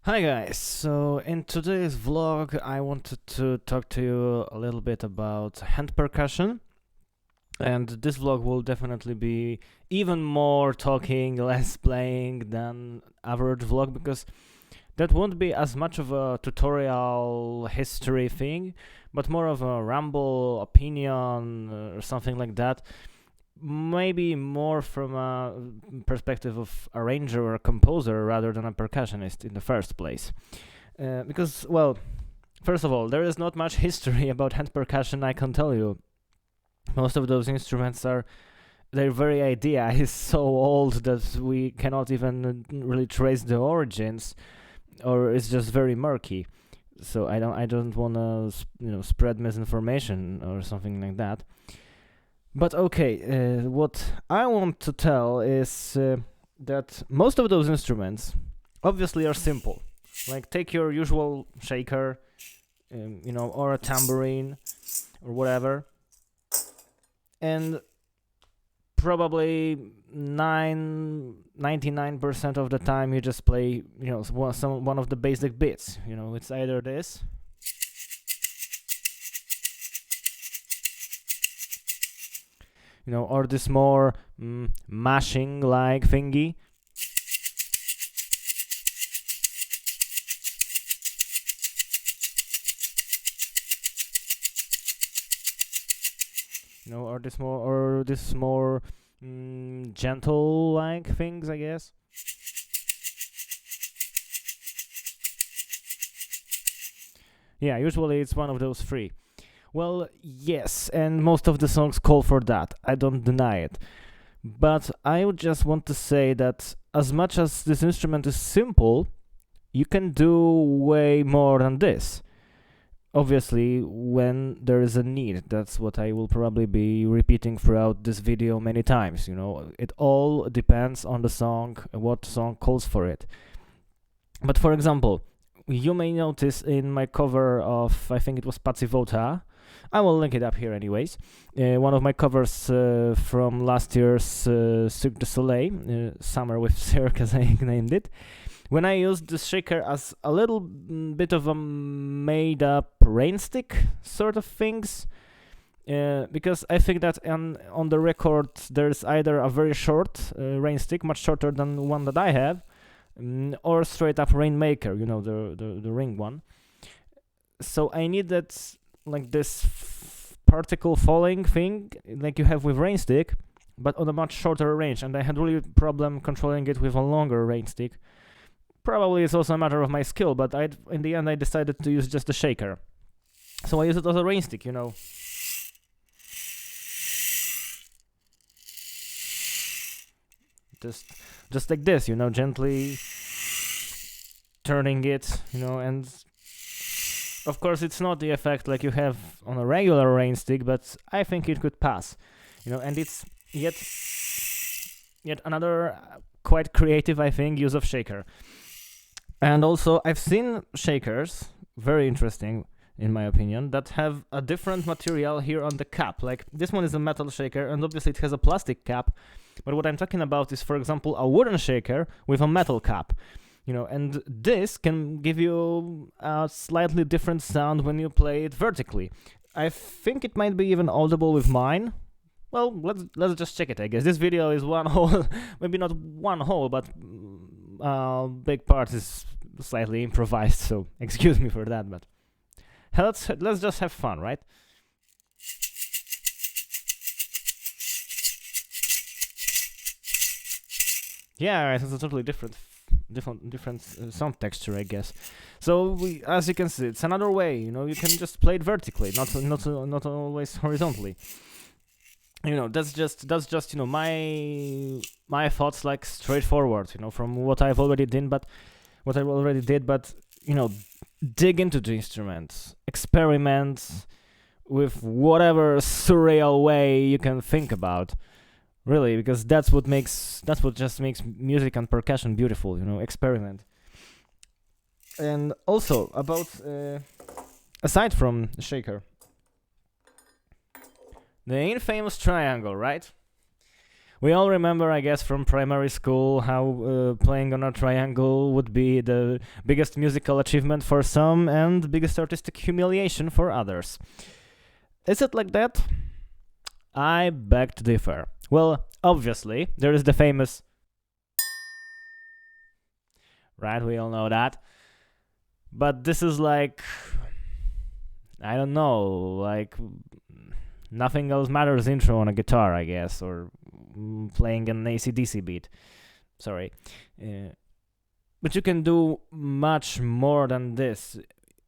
Hi guys, so in today's vlog I wanted to talk to you a little bit about hand percussion, and this vlog will definitely be even more talking, less playing than average vlog, because that won't be as much of a tutorial history thing, but more of a ramble opinion or something like that. Maybe more from a perspective of arranger or a composer rather than a percussionist in the first place. Because, well, first of all, there is not much history about hand percussion, I can tell you. Most of those instruments are, their very idea is so old that we cannot even really trace the origins, or it's just very murky. So I don't want to spread misinformation or something like that. But okay, what I want to tell is that most of those instruments obviously are simple. Like take your usual shaker, or a tambourine or whatever, and probably 99% of the time you just play, one of the basic bits. It's either this, or this more mashing like thingy. Or this more gentle like things, I guess. Yeah, usually it's one of those three. Well, yes, and most of the songs call for that. I don't deny it. But I would just want to say that as much as this instrument is simple, you can do way more than this. Obviously, when there is a need. That's what I will probably be repeating throughout this video many times. It all depends on the song, what song calls for it. But for example, you may notice in my cover of, I think it was Pazivota, I will link it up here anyways, one of my covers from last year's Cirque du Soleil, Summer with Cirque as I named it, when I used this shaker as a little bit of a made-up rain stick sort of things, because I think that on the record there's either a very short rain stick, much shorter than the one that I have, or straight up Rainmaker, the ring one. So I needed like this particle falling thing like you have with rain stick, but on a much shorter range, and I had really problem controlling it with a longer rain stick. Probably it's also a matter of my skill, but in the end I decided to use just a shaker. So I use it as a rain stick, Just like this, gently turning it, and of course it's not the effect like you have on a regular rain stick, but I think it could pass, and it's yet another quite creative, I think, use of shaker. And also, I've seen shakers, very interesting in my opinion, that have a different material here on the cap. Like this one is a metal shaker, and obviously it has a plastic cap. But what I'm talking about is, for example, a wooden shaker with a metal cap. And this can give you a slightly different sound when you play it vertically. I think it might be even audible with mine. Well, let's just check it, I guess. This video is one whole, maybe not one whole, but big part is slightly improvised, so excuse me for that, but let's just have fun, right? Yeah, it's a totally different sound texture, I guess. So as you can see, it's another way. You can just play it vertically, not always horizontally. That's just my thoughts, like straightforward. From what I've already did, but dig into the instruments, experiment with whatever surreal way you can think about. Really, because that's what just makes music and percussion beautiful. Experiment. And also about aside from the shaker, the infamous triangle, right? We all remember, I guess, from primary school how playing on a triangle would be the biggest musical achievement for some and the biggest artistic humiliation for others. Is it like that? I beg to differ. Well, obviously, there is the famous. Right, we all know that. But this is like. I don't know, like. Nothing else matters intro on a guitar, I guess, or playing an AC/DC beat. Sorry. But you can do much more than this.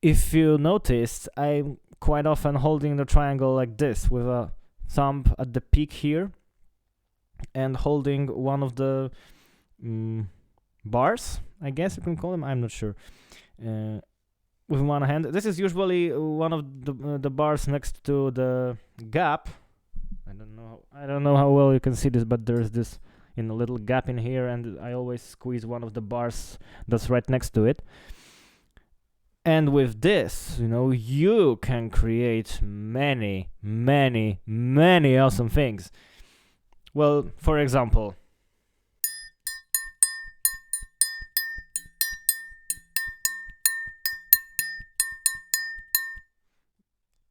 If you noticed, I'm quite often holding the triangle like this, with a thumb at the peak here, and holding one of the bars, I guess you can call them, I'm not sure, with one hand. This is usually one of the bars next to the gap. I don't know how well you can see this, but there's this little gap in here, and I always squeeze one of the bars that's right next to it. And with this, you can create many, many, many awesome things. Well, for example,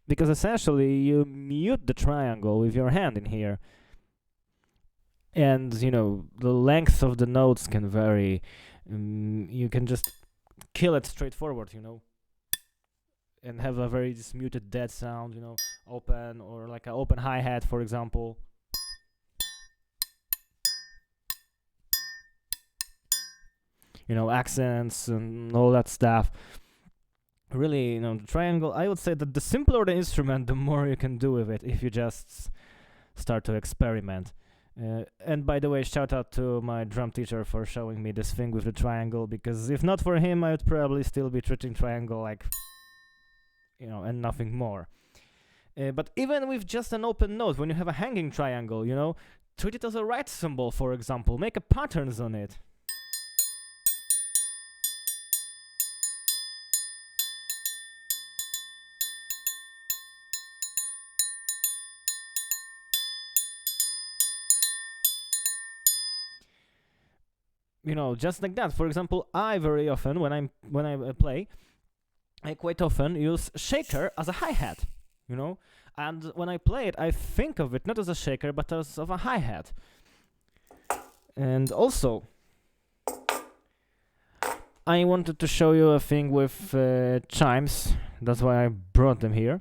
because essentially you mute the triangle with your hand in here. And, the length of the notes can vary. You can just kill it straightforward, and have a very muted dead sound, open, or like an open hi-hat, for example. Accents and all that stuff. Really, the triangle, I would say that the simpler the instrument, the more you can do with it if you just start to experiment. And by the way, shout out to my drum teacher for showing me this thing with the triangle, because if not for him, I would probably still be treating triangle like, and nothing more. But even with just an open note, when you have a hanging triangle, treat it as a right symbol, for example. Make a patterns on it. Just like that. For example, I very often, when I play, I quite often use shaker as a hi-hat, and when I play it, I think of it not as a shaker, but as of a hi-hat. And also, I wanted to show you a thing with chimes. That's why I brought them here.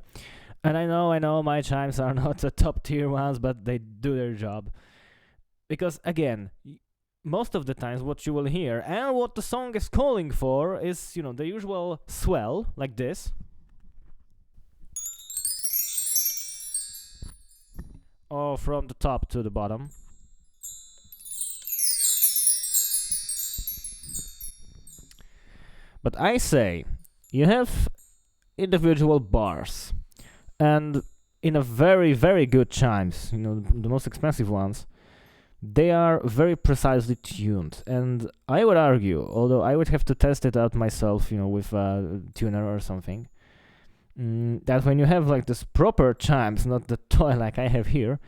And I know my chimes are not the top tier ones, but they do their job. Because again, most of the times what you will hear and what the song is calling for is, the usual swell, like this. Or from the top to the bottom. But I say, you have individual bars. And in a very, very good chimes, the most expensive ones, they are very precisely tuned, and I would argue, although I would have to test it out myself, with a tuner or something, that when you have like this proper chimes, not the toy like I have here,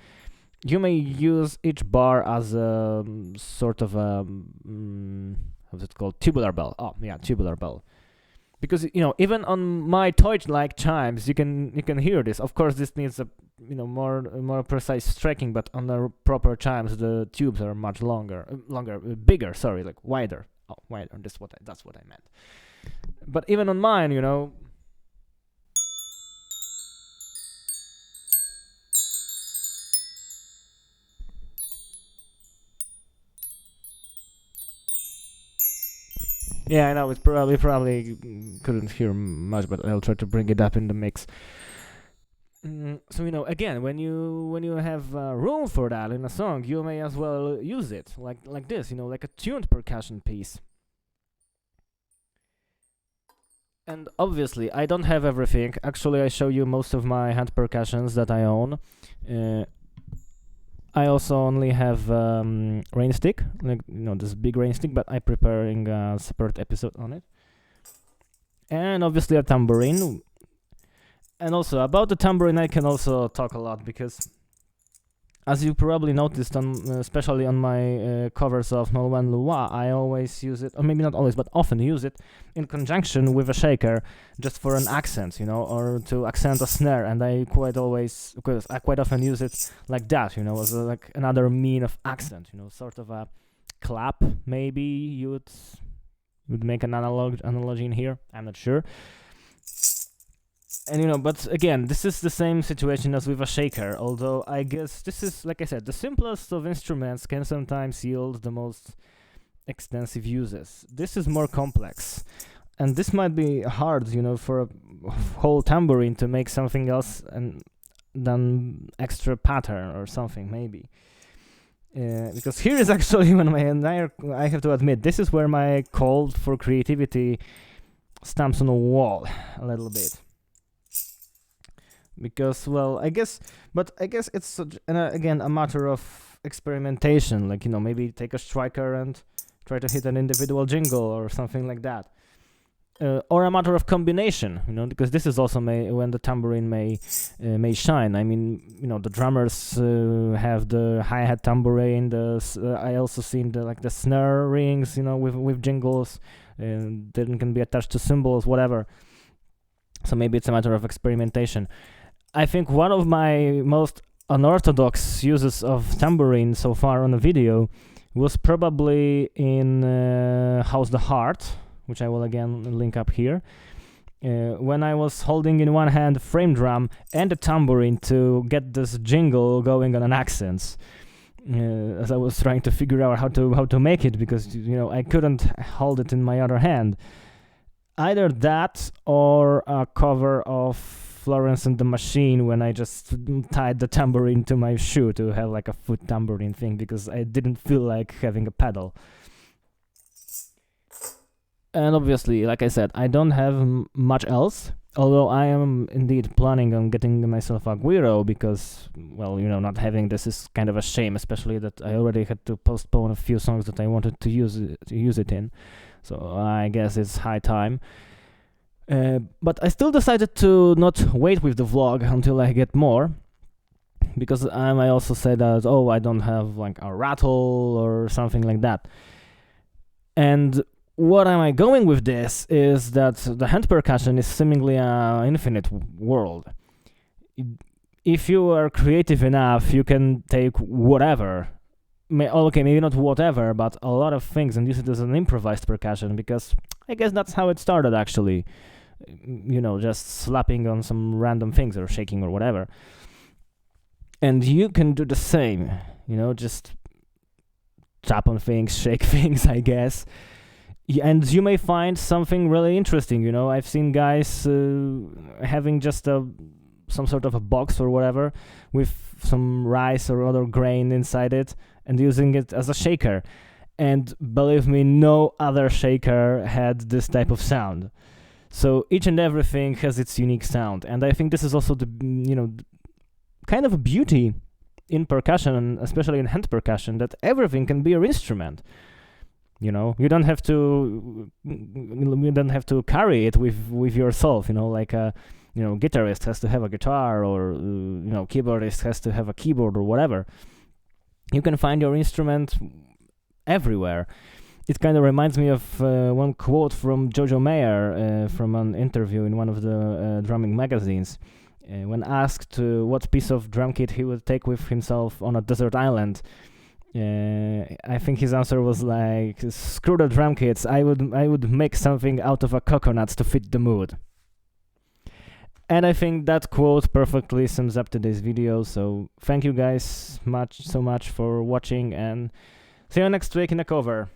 you may use each bar as a sort of a how's it called? Tubular belt. Oh yeah, tubular belt. Because even on my toy-like chimes, you can hear this. Of course, this needs a more precise striking, but on the proper chimes, the tubes are much bigger. Sorry, like wider. Oh, wider. That's what I meant. But even on mine, yeah, I know it's probably couldn't hear much, but I'll try to bring it up in the mix. So again, when you have room for that in a song, you may as well use it like this, like a tuned percussion piece. And obviously, I don't have everything. Actually, I show you most of my hand percussions that I own. I also only have rain stick, this big rain stick, but I'm preparing a separate episode on it. And obviously a tambourine. And also about the tambourine, I can also talk a lot, because As you probably noticed, especially on my covers of Nolwenn Leroy, I always use it, or maybe not always, but often use it in conjunction with a shaker, just for an accent, or to accent a snare. And I quite often use it like that, as like another mean of accent, sort of a clap. Maybe you would make an analogy in here. I'm not sure. And but again, this is the same situation as with a shaker, although I guess this is, like I said, the simplest of instruments can sometimes yield the most extensive uses. This is more complex, and this might be hard, for a whole tambourine to make something else than extra pattern or something, maybe. Because here is actually when I have to admit, this is where my call for creativity stamps on a wall a little bit. Because, well, I guess it's again a matter of experimentation. Like, maybe take a striker and try to hit an individual jingle or something like that, or a matter of combination. Because this is also when the tambourine may shine. I mean, the drummers have the hi-hat tambourine. I also seen the snare rings, with jingles, and then can be attached to cymbals, whatever. So maybe it's a matter of experimentation. I think one of my most unorthodox uses of tambourine so far on a video was probably in How's the Heart, which I will again link up here, when I was holding in one hand a frame drum and a tambourine to get this jingle going on an accents, as I was trying to figure out how to make it, because I couldn't hold it in my other hand. Either that or a cover of Florence and the Machine, when I just tied the tambourine to my shoe to have like a foot tambourine thing, because I didn't feel like having a pedal. And obviously, like I said, I don't have much else, although I am indeed planning on getting myself a guiro, because, well, not having this is kind of a shame, especially that I already had to postpone a few songs that I wanted to use it in. So I guess it's high time. But I still decided to not wait with the vlog until I get more, because I might also say that, I don't have like a rattle or something like that. And what am I going with this is that the hand percussion is seemingly an infinite world. If you are creative enough, you can take whatever. Maybe not whatever, but a lot of things, and use it as an improvised percussion, because I guess that's how it started, actually. Just slapping on some random things or shaking or whatever. And you can do the same, just tap on things, shake things, I guess. And you may find something really interesting, I've seen guys having just some sort of a box or whatever with some rice or other grain inside it and using it as a shaker. And believe me, no other shaker had this type of sound. So each and everything has its unique sound. And I think this is also the, kind of a beauty in percussion, especially in hand percussion, that everything can be your instrument. You don't have to carry it with yourself, like a guitarist has to have a guitar, or keyboardist has to have a keyboard or whatever. You can find your instrument everywhere. It kind of reminds me of one quote from Jojo Mayer from an interview in one of the drumming magazines. When asked what piece of drum kit he would take with himself on a desert island, I think his answer was like, "Screw the drum kits. I would make something out of a coconuts to fit the mood." And I think that quote perfectly sums up today's video. So thank you guys so much for watching, and see you next week in a cover.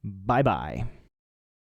Bye bye.